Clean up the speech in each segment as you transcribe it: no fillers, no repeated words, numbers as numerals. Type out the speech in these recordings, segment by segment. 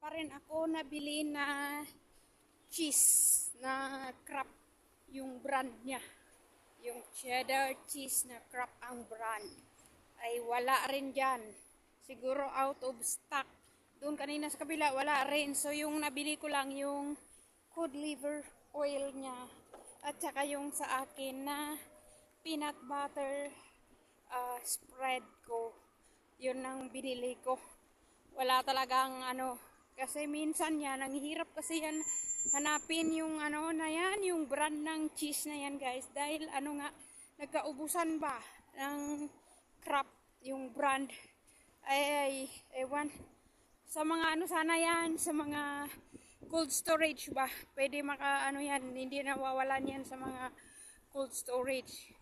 pa rin ako nabili na cheese na Kraft yung brand niya. Yung cheddar cheese na Kraft ang brand. Ay wala rin dyan. Siguro out of stock. Doon kanina sa kabila wala rin. So yung nabili ko lang yung cod liver oil niya. At saka yung sa akin na peanut butter spread ko. Yun ang binili ko. Wala talagang kasi minsan yan, ang hirap kasi yan hanapin yung na yan, yung brand ng cheese na yan guys. Dahil nagkaubusan ba ng Kraft yung brand. Ay, ewan. Sa mga sana yan, sa mga cold storage ba, pwede yan, hindi nawawalan yan sa mga cold storage.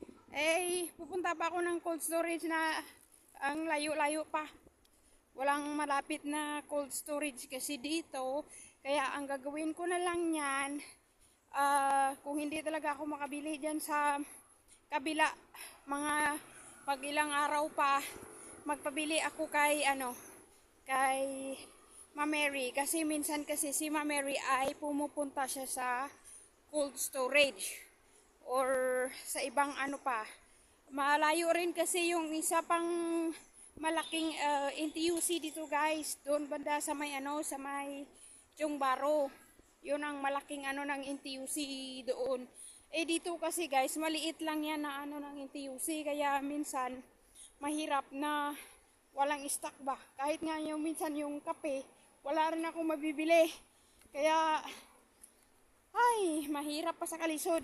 Pupunta pa ako ng cold storage na ang layo-layo pa. Walang malapit na cold storage kasi dito. Kaya ang gagawin ko na lang yan, kung hindi talaga ako makabili dyan sa kabila, mga pag ilang araw pa, magpabili ako kay Ma Mary. Kasi minsan kasi si Ma Mary ay pumupunta siya sa cold storage or sa ibang pa. Malayo rin kasi yung isa pang malaking NTUC dito guys, doon banda sa may sa may Tiong-Baro. Yun ang malaking ng NTUC doon. Dito kasi guys, maliit lang yan na ng NTUC, kaya minsan mahirap na walang stock ba. Kahit nga yung minsan yung kape, wala rin ako mabibili. Kaya mahirap pa sa kalisod.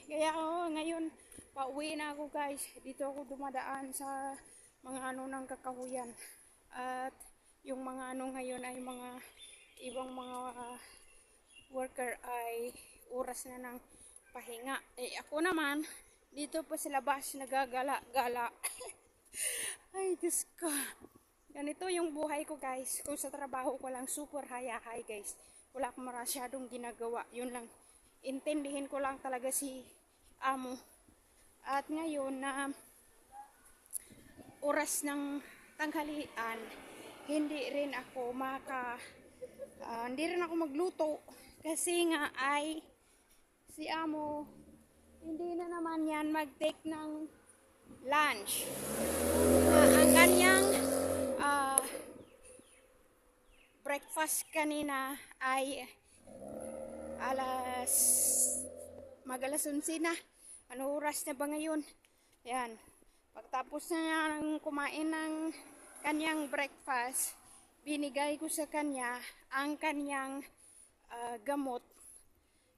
Kaya ngayon pauwi na ako guys. Dito ako dumadaan sa mga ng kakahuyan. At yung mga ngayon ay mga ibang mga worker ay oras na ng pahinga. Ako naman dito pa sa labas nagagala-gala. Ay Diyos ko. Ganito yung buhay ko guys. Kung sa trabaho ko lang super hayahay guys. Wala akong masyadong ginagawa. Yun lang. Intindihin ko lang talaga si amo. At ngayon na oras ng tanghalian, hindi rin ako magluto kasi nga ay si amo hindi na naman yan mag-take ng lunch. Ang kanyang breakfast kanina ay mag-alas 11 na. Ano oras na ba ngayon? Yan. Pagtapos na nang kumain ng kanyang breakfast, binigay ko sa kanya ang kanyang gamot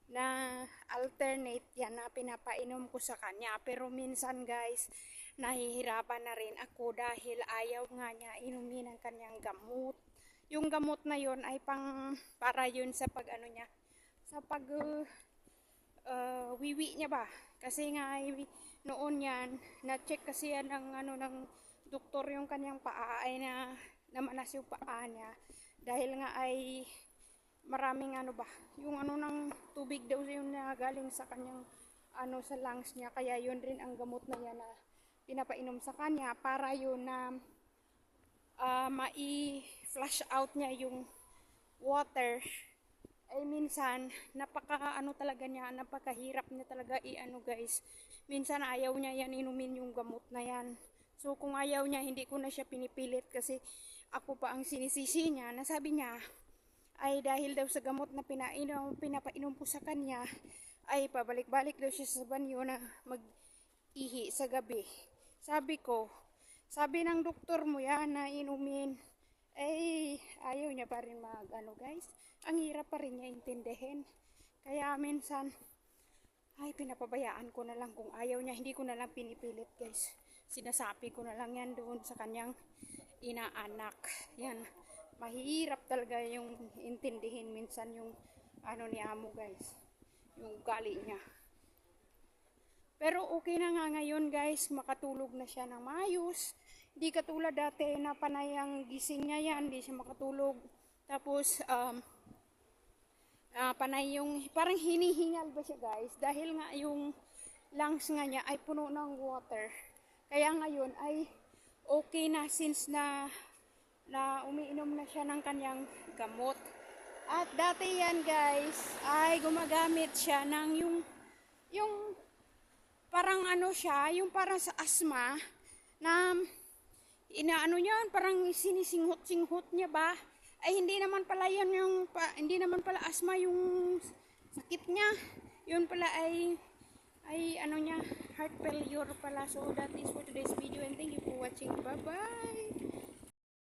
na alternate yan na pinapainom ko sa kanya. Pero minsan guys, nahihirapan na rin ako dahil ayaw nga niya inumin ang kanyang gamot. Yung gamot na yon ay para yun sa pag niya, sa pag wiwi niya ba. Kasi nga noon yan, na-check kasi yan ng doktor yung kanyang paa ay namanas yung paa niya. Dahil nga ay maraming yung ng tubig daw yung galing sa kanyang sa lungs niya. Kaya yun rin ang gamot na yan na pinapainom sa kanya para yun na mai-flush out niya yung water. Minsan talaga niya, napakahirap niya talaga guys. Minsan ayaw niya yan inumin yung gamot na yan. So kung ayaw niya, hindi ko na siya pinipilit kasi ako pa ang sinisisi niya. Nasabi niya ay dahil daw sa gamot na pinapainom ko sa kanya ay pabalik-balik daw siya sa banyo na mag-ihi sa gabi. Sabi ng doktor mo yan na inumin. Ayaw niya pa rin guys. Ang hirap pa rin niya intindihin. Kaya minsan pinapabayaan ko na lang. Kung ayaw niya, hindi ko na lang pinipilit guys. Sinasabi ko na lang yan doon sa kanyang inaanak. Yan. Mahirap talaga yung intindihin minsan yung ni amo guys. Yung ugali niya. Pero okay na nga ngayon guys. Makatulog na siya ng maayos. Hindi katulad dati na panay ang gising niya yan. Hindi siya makatulog. Tapos panay yung parang hinihingal ba siya guys. Dahil nga yung lungs nga niya ay puno ng water. Kaya ngayon ay okay na since na na umiinom na siya ng kanyang gamot. At dati yan guys, ay gumagamit siya ng yung parang ano siya, yung parang sa asma, na inaano niya, parang sinisinghot-singhot niya ba? Ay hindi naman pala yan hindi naman pala asma yung sakit niya. Yun pala ay ano niya, heart failure pala. So that is for today's video and thank you for watching. Bye bye.